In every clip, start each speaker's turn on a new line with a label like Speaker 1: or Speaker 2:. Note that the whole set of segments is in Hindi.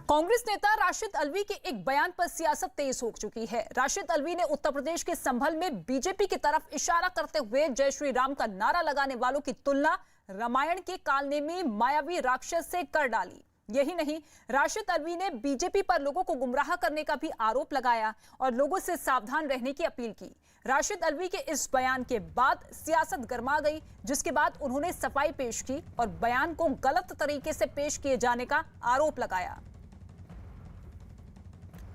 Speaker 1: कांग्रेस नेता राशिद अल्वी के एक बयान पर सियासत तेज हो चुकी है। राशिद अल्वी ने उत्तर प्रदेश के संभल में बीजेपी की तरफ इशारा करते हुए जय श्री राम का नारा लगाने वालों की तुलना रामायण के कालने में मायावी राक्षस से कर डाली। यही नहीं, राशिद अल्वी ने बीजेपी पर लोगों को गुमराह करने का भी आरोप लगाया और लोगों से सावधान रहने की अपील की। राशिद अल्वी के इस बयान के बाद सियासत गर्मा गई, जिसके बाद उन्होंने सफाई पेश की और बयान को गलत तरीके से पेश किए जाने का आरोप लगाया।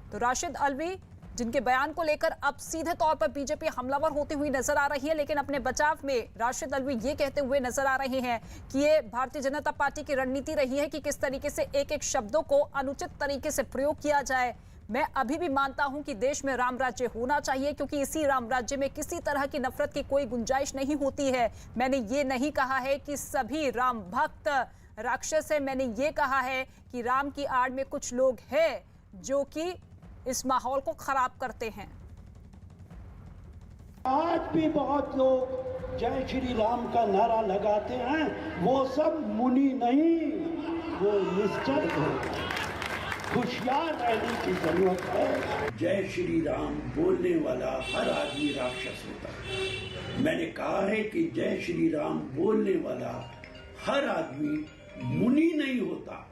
Speaker 1: तो राशिद अल्वी जिनके बयान को लेकर अब सीधे तौर पर बीजेपी हमलावर होती हुई नजर आ रही है, लेकिन अपने बचाव में राशिद अल्वी ये कहते हुए नजर आ रहे हैं कि ये भारतीय जनता पार्टी की रणनीति रही है कि किस तरीके से एक एक शब्दों को अनुचित तरीके से प्रयोग किया जाए। मैं अभी भी मानता हूं कि देश में राम राज्य होना चाहिए, क्योंकि इसी राम राज्य में किसी तरह की नफरत की कोई गुंजाइश नहीं होती है। मैंने ये नहीं कहा है कि सभी राम भक्त राक्षस है। मैंने ये कहा है कि राम की आड़ में कुछ लोग हैं जो कि इस माहौल को खराब करते हैं।
Speaker 2: आज भी बहुत लोग जय श्री राम का नारा लगाते हैं, वो सब मुनि नहीं, वो निश्चल हो। होशियार रहने की जरूरत है। जय श्री राम बोलने वाला हर आदमी राक्षस होता है। मैंने कहा है कि जय श्री राम बोलने वाला हर आदमी मुनि नहीं होता।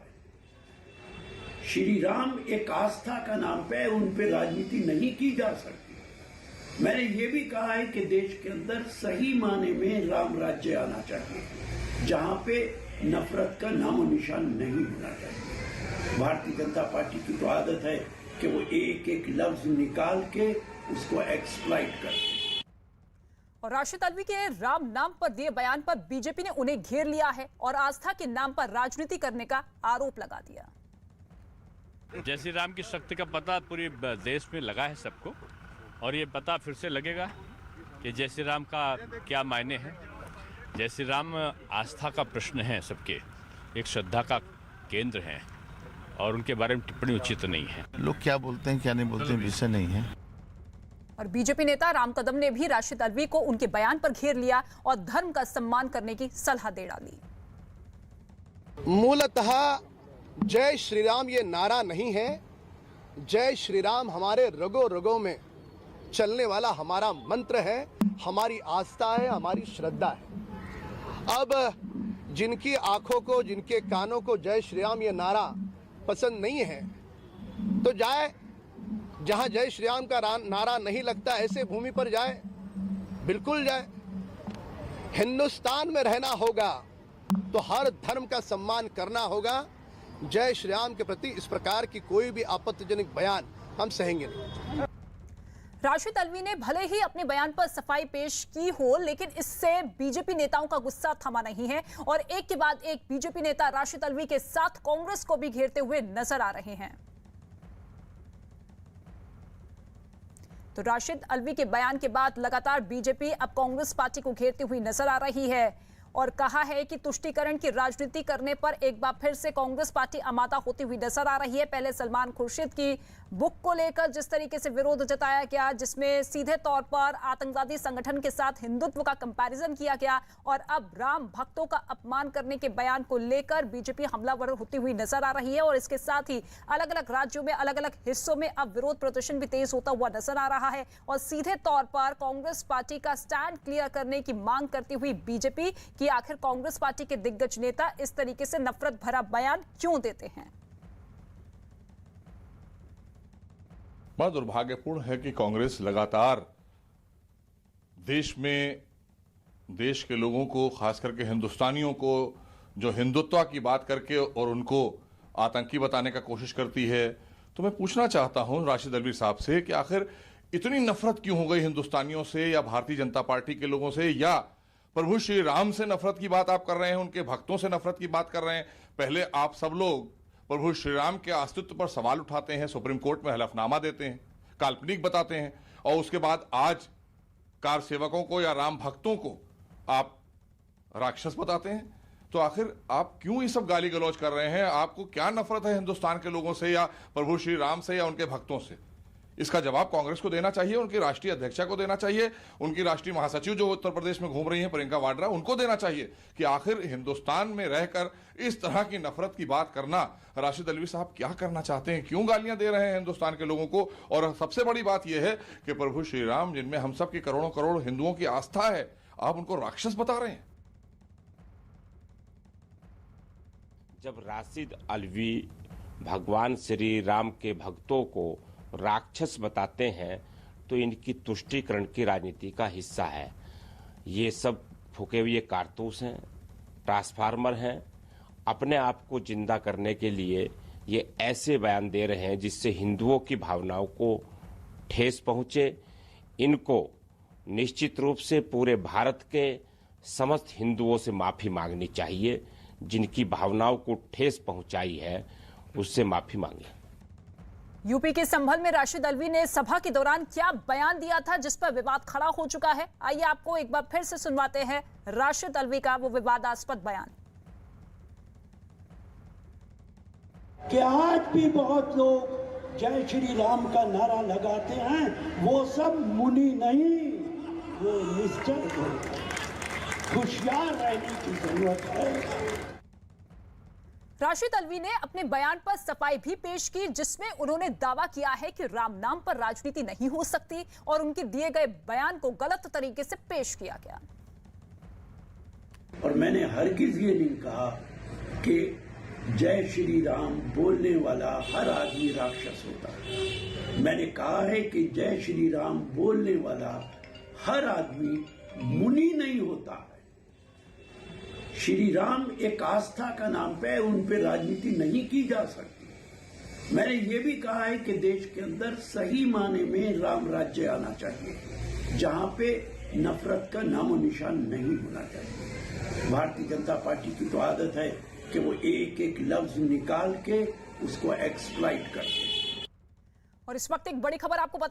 Speaker 2: श्री राम एक आस्था का नाम पे, उन पे राजनीति नहीं की जा सकती। मैंने ये भी कहा है कि देश के अंदर सही माने में राम राज्य आना चाहिए, जहां पे नफरत का नामो निशान नहीं होना चाहिए। भारतीय जनता पार्टी की तो आदत है कि वो एक एक लफ्ज निकाल के उसको एक्सप्लॉइट करते।
Speaker 1: और राशिद अल्वी के राम नाम पर दिए बयान पर बीजेपी ने उन्हें घेर लिया है और आस्था के नाम पर राजनीति करने का आरोप लगा दिया।
Speaker 3: जय श्री राम की शक्ति का पता पूरे देश में लगा है सबको, और ये पता फिर से लगेगा कि जय श्री राम का क्या मायने हैं। जय श्री राम आस्था का प्रश्न है सबके, एक श्रद्धा का केंद्र है, और उनके बारे में टिप्पणी उचित नहीं है।
Speaker 4: लोग क्या बोलते हैं क्या नहीं बोलते हैं विषय नहीं है।
Speaker 1: और बीजेपी नेता राम कदम ने भी राशिद अल्वी को उनके बयान पर घेर लिया और धर्म का सम्मान करने की सलाह दे डाली।
Speaker 5: मूलतः जय श्री राम ये नारा नहीं है। जय श्री राम हमारे रगों रगों में चलने वाला हमारा मंत्र है, हमारी आस्था है, हमारी श्रद्धा है। अब जिनकी आंखों को, जिनके कानों को जय श्री राम ये नारा पसंद नहीं है, तो जाए जहां जय श्री राम का नारा नहीं लगता ऐसे भूमि पर जाए, बिल्कुल जाए। हिंदुस्तान में रहना होगा तो हर धर्म का सम्मान करना होगा। जय श्री राम के प्रति इस प्रकार की कोई भी आपत्तिजनक बयान हम सहेंगे नहीं।
Speaker 1: राशिद अल्वी ने भले ही अपने बयान पर सफाई पेश की हो, लेकिन इससे बीजेपी नेताओं का गुस्सा थमा नहीं है और एक के बाद एक बीजेपी नेता राशिद अल्वी के साथ कांग्रेस को भी घेरते हुए नजर आ रहे हैं। तो राशिद अल्वी के बयान के बाद लगातार बीजेपी अब कांग्रेस पार्टी को घेरती हुई नजर आ रही है और कहा है कि तुष्टीकरण की राजनीति करने पर एक बार फिर से कांग्रेस पार्टी आमादा होती हुई नजर आ रही है। पहले सलमान खुर्शीद की बुक को लेकर जिस तरीके से विरोध जताया गया, जिसमें सीधे तौर पर आतंकवादी संगठन के साथ हिंदुत्व का कंपैरिजन किया गया, और अब राम भक्तों का अपमान करने के बयान को लेकर बीजेपी हमलावर होती हुई नजर आ रही है। और इसके साथ ही अलग अलग राज्यों में, अलग अलग हिस्सों में अब विरोध प्रदर्शन भी तेज होता हुआ नजर आ रहा है और सीधे तौर पर कांग्रेस पार्टी का स्टैंड क्लियर करने की मांग करती हुई बीजेपी कि आखिर कांग्रेस पार्टी के दिग्गज नेता इस तरीके से नफरत भरा बयान क्यों देते हैं।
Speaker 6: बड़ा दुर्भाग्यपूर्ण है कि कांग्रेस लगातार देश में देश के लोगों को, खास करके हिंदुस्तानियों को, जो हिंदुत्व की बात करके और उनको आतंकी बताने का कोशिश करती है। तो मैं पूछना चाहता हूं राशिद अल्वी साहब से कि आखिर इतनी नफरत क्यों हो गई हिंदुस्तानियों से, या भारतीय जनता पार्टी के लोगों से, या प्रभु श्री राम से नफरत की बात आप कर रहे हैं, उनके भक्तों से नफरत की बात कर रहे हैं। पहले आप सब लोग प्रभु श्री राम के अस्तित्व पर सवाल उठाते हैं, सुप्रीम कोर्ट में हलफनामा देते हैं, काल्पनिक बताते हैं, और उसके बाद आज कार सेवकों को या राम भक्तों को आप राक्षस बताते हैं। तो आखिर आप क्यों ये सब गाली गलौज कर रहे हैं? आपको क्या नफरत है हिंदुस्तान के लोगों से, या प्रभु श्री राम से, या उनके भक्तों से? इसका जवाब कांग्रेस को देना चाहिए, उनकी राष्ट्रीय अध्यक्षा को देना चाहिए, उनकी राष्ट्रीय महासचिव जो उत्तर प्रदेश में घूम रही हैं प्रियंका वाड्रा, उनको देना चाहिए कि आखिर हिंदुस्तान में रहकर इस तरह की नफरत की बात करना राशिद अल्वी साहब क्या करना चाहते हैं, क्यों गालियां दे रहे हैं हिंदुस्तान के लोगों को। और सबसे बड़ी बात यह है कि प्रभु श्री राम, जिनमें हम सब की करोड़ों करोड़ हिंदुओं की आस्था है, आप उनको राक्षस बता रहे हैं।
Speaker 7: जब राशिद अल्वी भगवान श्री राम के भक्तों को राक्षस बताते हैं तो इनकी तुष्टीकरण की राजनीति का हिस्सा है। ये सब फूके हुए कारतूस हैं, ट्रांसफार्मर हैं। अपने आप को जिंदा करने के लिए ये ऐसे बयान दे रहे हैं जिससे हिंदुओं की भावनाओं को ठेस पहुंचे। इनको निश्चित रूप से पूरे भारत के समस्त हिंदुओं से माफी मांगनी चाहिए। जिनकी भावनाओं को ठेस पहुंचाई है उससे माफी मांगे।
Speaker 1: यूपी के संभल में राशिद अल्वी ने सभा के दौरान क्या बयान दिया था जिस पर विवाद खड़ा हो चुका है, आइए आपको एक बार फिर से सुनवाते हैं राशिद अल्वी का वो विवादास्पद बयान।
Speaker 2: कि आज भी बहुत लोग जय श्री राम का नारा लगाते हैं, वो सब मुनि नहीं, वो निश्चल हो, होशियार रहने की जरूरत है।
Speaker 1: राशिद अल्वी ने अपने बयान पर सफाई भी पेश की जिसमें उन्होंने दावा किया है कि राम नाम पर राजनीति नहीं हो सकती और उनके दिए गए बयान को गलत तरीके से पेश किया गया।
Speaker 2: और मैंने हरगिज ये नहीं कहा कि जय श्री राम बोलने वाला हर आदमी राक्षस होता है। मैंने कहा है कि जय श्री राम बोलने वाला हर आदमी मुनि नहीं होता है। श्री राम एक आस्था का नाम पे, उन पे राजनीति नहीं की जा सकती। मैंने ये भी कहा है कि देश के अंदर सही माने में राम राज्य आना चाहिए, जहां पे नफरत का नामो निशान नहीं होना चाहिए। भारतीय जनता पार्टी की तो आदत है कि वो एक एक लफ्ज निकाल के उसको एक्सप्लॉइट करते हैं।
Speaker 1: और इस वक्त एक बड़ी खबर आपको